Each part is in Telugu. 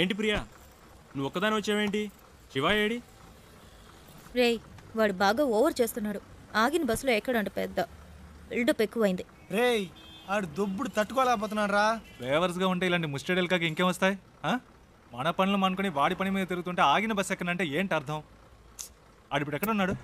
ఏంటి ప్రియా, నువ్వు ఒక్కదాని వచ్చావేంటి? శివ ఏడి? రేయ్, వాడు బాగా ఓవర్ చేస్తున్నాడు. ఆగిన బస్సులో ఎక్కడంట పెద్ద బిల్డప్ ఎక్కువైంది. రేయ్, ఆడు దొబ్బుడు తట్టుకోలేకపోతున్నాడు రా. ఫేవర్స్గా ఉంటే ఇలాంటి ముస్టడీలు కాక ఇంకేం వస్తాయి? మన పనులు అనుకుని వాడి పని మీద తిరుగుతుంటే ఆగిన బస్సు ఎక్కడంటే ఏంటి అర్థం? ఆడిప్పుడు ఎక్కడ ఉన్నాడు?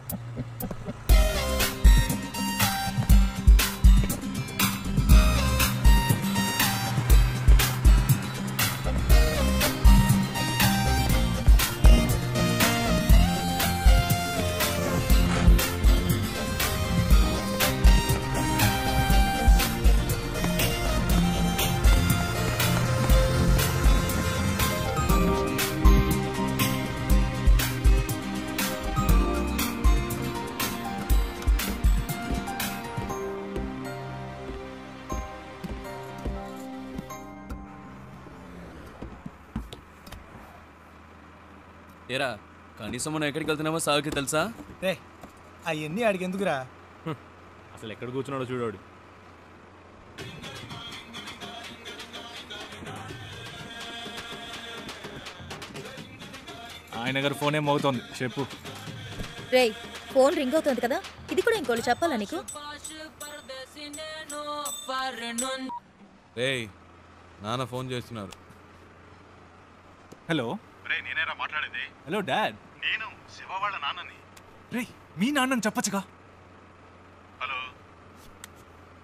ఏరా, కనీసం మనం ఎక్కడికి వెళ్తున్నామో సాగుకి తెలుసా? రే, అవన్నీ ఆడికి ఎందుకురా? అసలు ఎక్కడ కూర్చున్నాడో చూడాడు. ఆయన గారు ఫోన్ ఏమవుతోంది చెప్పు. రేయ్, ఫోన్ రింగ్ అవుతుంది కదా, ఇది కూడా ఇంకోటి చెప్పాలా నీకు? రేయ్, నాన్న ఫోన్ చేస్తున్నారు. హలో. రే, నేనేరా మాట్లాడేది? Hello dad. నేను శివ వాళ్ళ నాన్నని. రే, మీ నాన్నని చెప్పచ్చుగా. హలో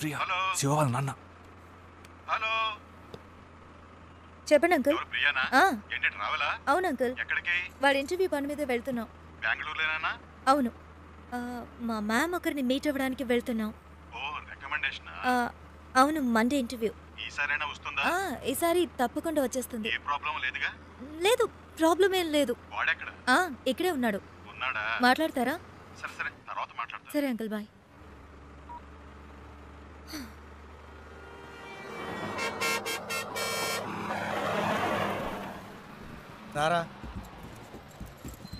ప్రియా, హలో శివ వాళ్ళ నాన్న. హలో, చెప్పండి అంకుల్. ప్రియానా? ఏంటి ట్రావెలా? అవును అంకుల్. ఎక్కడికి? వాడి ఇంటర్వ్యూ పని మీద వెళ్తున్నాం. బెంగళూరులోనేనా? అవును, మా మ్యామ్ ఒకరిని మీట్ అవ్వడానికి వెళ్తున్నాం. ఓ, రికమెండేషన్? అవును, మండే ఇంటర్వ్యూ. ఈసారైనా వస్తుందా? ఈసారి తప్పకుండా వచ్చేస్తుంది. ఏ ప్రాబ్లం లేదుగా? లేదు, ప్రాబ్లం ఏం లేదు. వాడెక్కడ? ఇక్కడే ఉన్నాడు. ఉన్నాడా? మాట్లాడతారా? సరే సరే, తర్వాత మాట్లాడతా. సరే అంకుల్, బాయ్. రారా.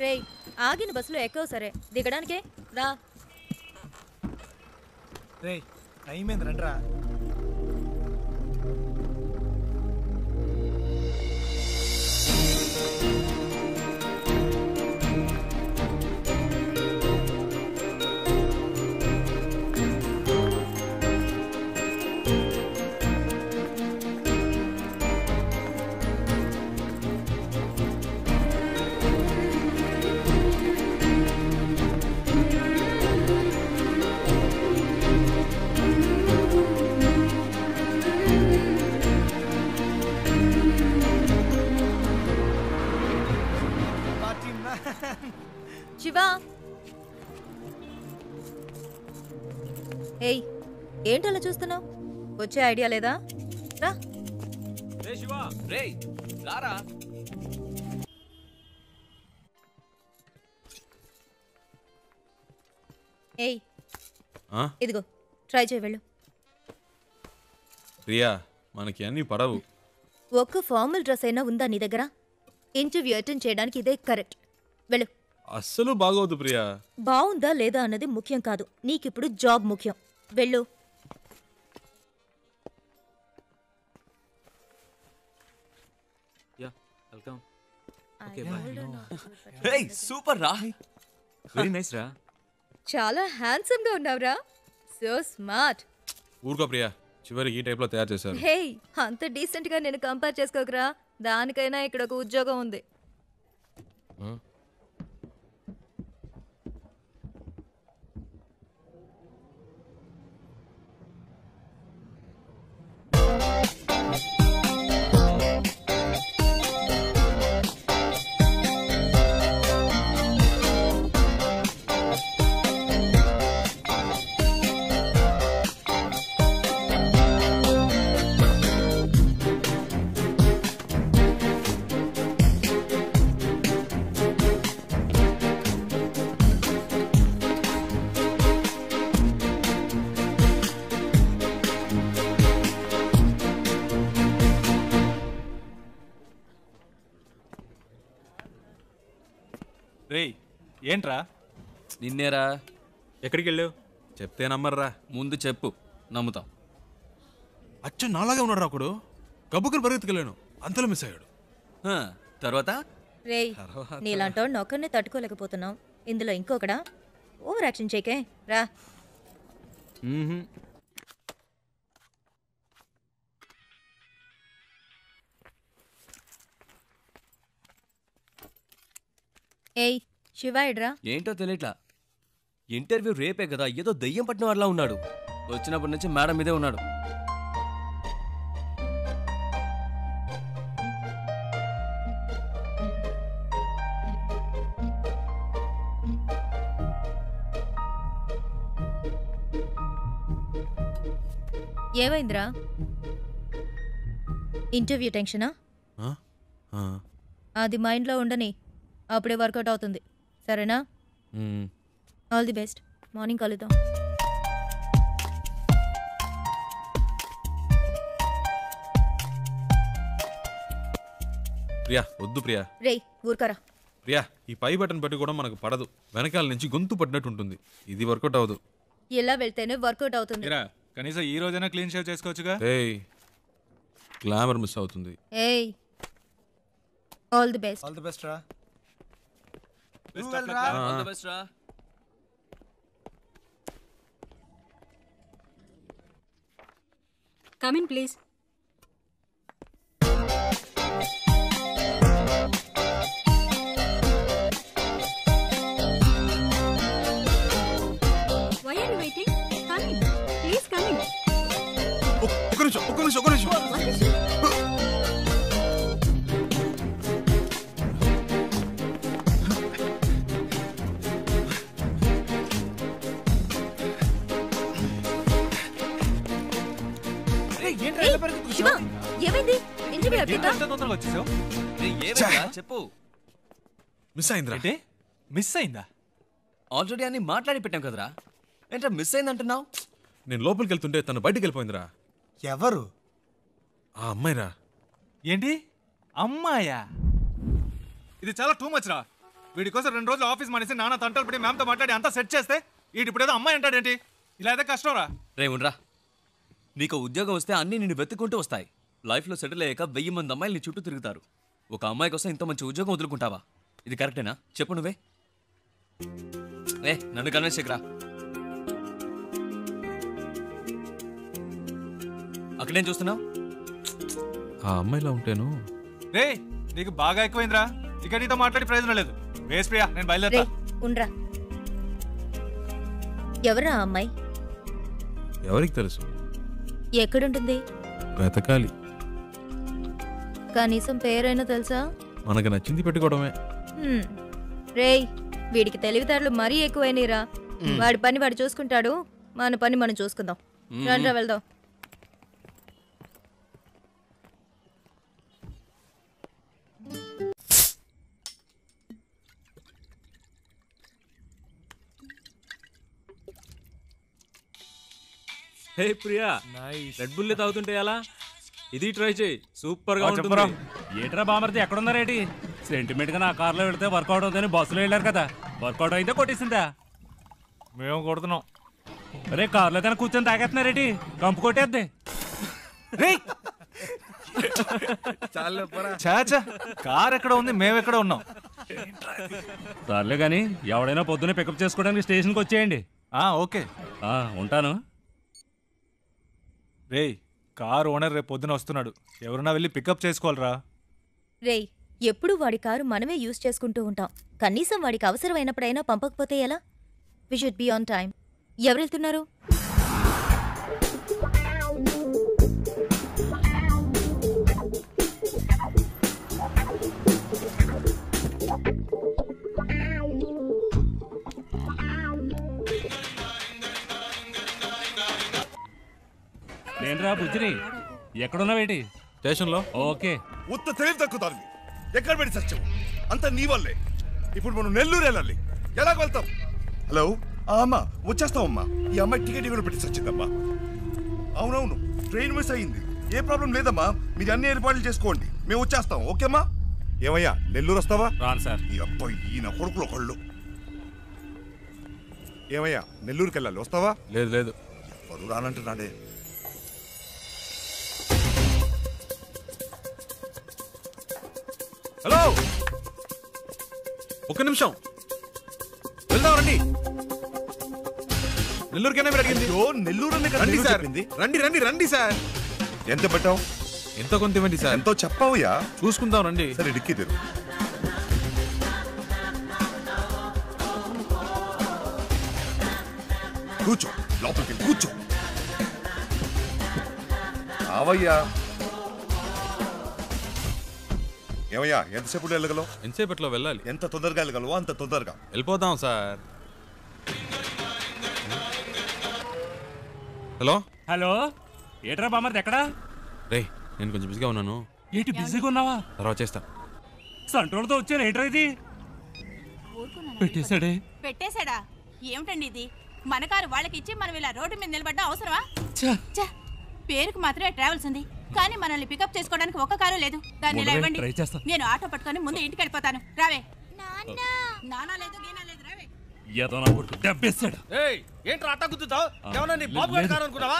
రేయ్, ఆగిన బస్సులో ఎక్కవు సరే, దిగడానికే రా. రేయ్, టైం ఏంది, రండిరా. శివా, ఏయ్, ఏంటలా చూస్తున్నావు? వచ్చే ఐడియా లేదా? రా. రే శివ, రే రారా. ఏయ్, ఇదిగో ట్రై చేయి, వెళ్ళు. ప్రియా, మనకి అన్ని పడవు. ఒక్క ఫార్మల్ డ్రెస్ అయినా ఉందా నీ దగ్గర? ఇంటర్వ్యూ అటెండ్ చేయడానికి ఇదే కరెక్ట్. వెళ్ళు. అస్సలు బాగోదు ప్రియా. బాగుందా లేదా అన్నది ముఖ్యం కాదు, నీకిప్పుడు జాబ్ ముఖ్యం. వెళ్ళు. వెల్కమ్. రేయ్, సూపర్ రా. వెరీ నైస్ రా. చాలా హ్యాండ్సమ్ గా ఉన్నావురా. So smart. ఊరుకో ప్రియా, చివరికి ఈ టైప్ లో తయారు చేశారు. హే, అంత డీసెంట్ గా నేను కంపేర్ చేసుకోకరా. దానికైనా ఇక్కడ ఒక ఉద్యోగం ఉంది. రేయ్, ఏంట్రా? నిన్నేరా. ఎక్కడికి వెళ్ళావు? చెప్తే నమ్మర్రా. ముందు చెప్పు, నమ్ముతాం. అచ్చు నాలాగే ఉన్నాడు ఒకడు. గబ్బుకుని పరిగెత్తుకెళ్ళాను, అంతలో మిస్ అయ్యాడు. తర్వాత రేయ్ నీలాంటోడిని ఒక్కరినే తట్టుకోలేకపోతున్నావు, ఇందులో ఇంకొకడా? ఓవర్ యాక్షన్ చేయకే రా. ఏయ్ శివాయిడ్రా. ఏంటో తెలియట్లా. ఇంటర్వ్యూ రేపే కదా, ఏదో దయ్యం పట్టిన వాళ్ళ ఉన్నాడు. వచ్చినప్పటి నుంచి మేడం మీదే ఉన్నాడు. ఏమైందిరా? ఇంటర్వ్యూ టెన్షనా? ఆ? ఆ. అది మైండ్లో ఉండని, అప్పుడే వర్కౌట్ అవుతుంది. సరేనా? All the best. మార్నింగ్ కలుద్దాం. ప్రియా వద్దు ప్రియా. రేయ్ ఊరుకరా. ప్రియా ఈ పై బటన్ పెట్టి కూడా మనకు పడదు, వెనకాల నుంచి గొంతు పడినట్టు ఉంటుంది. ఇది వర్కౌట్ అవ్వదు. ఇలా వెళ్తేనే వర్కౌట్ అవుతుంది. ఇరా కనీసం ఈ రోజైనా క్లీన్ షేవ్ చేసుకోవచ్చుగా. ఏయ్ గ్లామర్ మిస్ అవుతుంది. ఏయ్ all the best. All the best రా. ఆల్ ది బెస్ట్ రా. Come in, please. Why are you waiting? Come in. Please come in. ఒక్క నిమిషం. What is it? శివ ఏమైంది? ఇంటర్వ్యూ అయిపోయిందా? ఎంత తొందరగా వచ్చేసావు? ఏమైందా చెప్పు. మిస్ అయిందిరా. అంటే మిస్ అయిందా? ఆల్రెడీ అన్ని మాట్లాడి పెట్టాం కదరా, ఏంట్రా మిస్ అయిందంటున్నావు? నేను లోపలికి వెళ్తుంటే తను బయటికి వెళ్ళిపోయిందిరా. ఎవరు? ఆ అమ్మాయిరా. ఏంటి అమ్మాయా? ఇది చాలా టూ మచ్ రా. వీడి కోసం 2 రోజులు ఆఫీస్ మానేసి నాన్న తంటలు పడి మ్యామ్తో మాట్లాడి అంతా సెట్ చేస్తే వీడి ఇప్పుడు ఏదో అమ్మాయి అంటాడేంటి? ఇలా అయితే కష్టం రా. రే ఉండరా, నీకు ఉద్యోగం వస్తే అన్నీ నిన్ను వెతుక్కుంటూ వస్తాయి. లైఫ్లో సెటిల్ అయ్యాక 1000 మంది అమ్మాయిలు నీ చుట్టూ తిరుగుతారు. ఒక అమ్మాయి కోసం ఇంత మంచి ఉద్యోగం వదులుకుంటావా? ఇది కరెక్టేనా చెప్పు నువ్వే. నన్ను కన్విన్స్ చేయకురా. అక్కడేం చూస్తున్నావు? ఆ అమ్మాయిలా ఉంటేను. రే నీకు బాగా ఎక్కువైందిరా. ఇక నీతో మాట్లాడి ప్రయోజనం లేదు. వేస్ ప్రియా, నేను బయలుదేరా. ఉండ్రా. ఎవరా ఆ అమ్మాయి? ఎవరికి తెలుసు? ఎక్కడుంటుంది? వెతకాలి. కనీసం పేరైనా తెలుసా? మనకు నచ్చింది పెట్టుకోవడమే. రేయ్ వీడికి తెలివితేటలు మరీ ఎక్కువైనరా. వాడి పని వాడు చూసుకుంటాడు, మన పని మనం చూసుకుందాం. రండ్రా వెళ్దాం. హే ప్రియా, రెడ్ బుల్ తాగుతుంటే ఎలా? ఇది ట్రై చేయి, సూపర్ గా ఉంటుంది. ఏట్రా బామర్ది ఎక్కడున్నారేటి? సెంటిమెంట్ గా నా కార్లో వెళ్తే వర్కౌట్ అవుతుందని బస్సులో వెళ్ళారు కదా, వర్కౌట్ అయితే కొట్టేసిందా? మేము కొడుతున్నాం. అరే కార్లో కానీ కూర్చొని తాగేస్తున్నారేటి? కంపు కొట్టేద్ది. చాచా కార్ ఎక్కడ ఉంది, మేము ఎక్కడ ఉన్నాం? సర్లే కానీ ఎవడైనా పొద్దున్నే పికప్ చేసుకోవడానికి స్టేషన్కి వచ్చేయండి. ఓకే ఉంటాను. రేయ్ కార్ ఓనర్ రేపు పొద్దున వస్తున్నాడు, ఎవరన్నా వెళ్ళి పికప్ చేసుకోవాలరా. రేయ్ ఎప్పుడు వాడి కారు మనమే యూజ్ చేసుకుంటూ ఉంటాం, కనీసం వాడికి అవసరమైనప్పుడైనా పంపకపోతే ఎలా? We should be on time. ఎవరు వెళ్తున్నారు? నేనురా బుజ్జిని. ఎక్కడున్నావేటి? స్టేషన్లో. ఓకే. ఉత్త తెలివి తక్కుతారు. ఎక్కడ పెట్టి సత్యం అంత నీ వల్లే. ఇప్పుడు మనం నెల్లూరు వెళ్ళాలి, ఎలాగ వెళ్తాం? హలో అమ్మా, వచ్చేస్తామమ్మా. ఈ అమ్మాయి టికెట్ కూడా పెట్టి సచ్చిందమ్మా. అవునవును, ట్రైన్ మిస్ అయ్యింది. ఏ ప్రాబ్లం లేదమ్మా, మీరు అన్ని ఏర్పాట్లు చేసుకోండి, మేము వచ్చేస్తాం. ఓకేమ్మా? ఏమయ్యా నెల్లూరు వస్తావా? రాను సార్. ఈ అబ్బాయి ఈయన కొడుకులు ఒకళ్ళు. ఏమయ్యా నెల్లూరుకి వెళ్ళాలి, వస్తావా? లేదు ఎవరు రానంటున్నాడే. హలో, ఒక్క నిమిషం వెళ్దాం రండి. నెల్లూరుకైనా మీరు అడిగింది. అయ్యో, నెల్లూరు అనే కదా రండి నెల్లూరు సార్, చెప్పింది. రండి రండి రండి సార్. ఎంత పెట్టావు? ఎంతో కొంత ఇవ్వండి సార్. ఎంతో చెప్పావుయా? చూసుకుందాం రండి. సరే డిక్కీ తెరు. కూర్చో, లోపలికి కూర్చో. అవయ్యా. ఏమయ్యా, ఎంతసేపు వెళ్ళగలవు? ఎంతసేపట్లో వెళ్ళాలి? ఎంత తొందరగా వెళ్ళగలవో అంత తొందరగా వెళ్ళిపోదాం సార్. హలో హలో, ఏట్రా బామర్ది ఎక్కడా? రే, నేను కొంచెం బిజీగా ఉన్నాను, ఏంటి బిజీగా ఉన్నావా? తర్వాత చేస్తా. సంట్రోల్తో వచ్చాను, ఏంట్రా ఇది? పెట్టేశాడే. పెట్టేశాడా? ఏమిటండి ఇది? మన కారు వాళ్ళకి ఇచ్చి మనం ఇలా రోడ్డు మీద నిలబడ్డా అవసరమా? ఛ! ఛ! పేరుకు మాత్రమే ట్రావెల్స్ ఉంది, కానీ మనల్ని పికప్ చేసుకోవడానికి ఒక్క కారు లేదు. దాన్ని ఇలా ఉండవే, ఇవ్వండి. ట్రై చేస్తా. నేను ఆటో పట్టుకొని ముందు ఇంటికి వెళ్ళిపోతాను. రావే. నానా లేదు, గీనా లేదు, రావే. ఏదో నా కొడుకు దెబ్బేశాడు. ఏంట్రా అట్టా గుద్దుతావు? ఏమన్నా నీ బాబు గారి కారు అనుకున్నావా?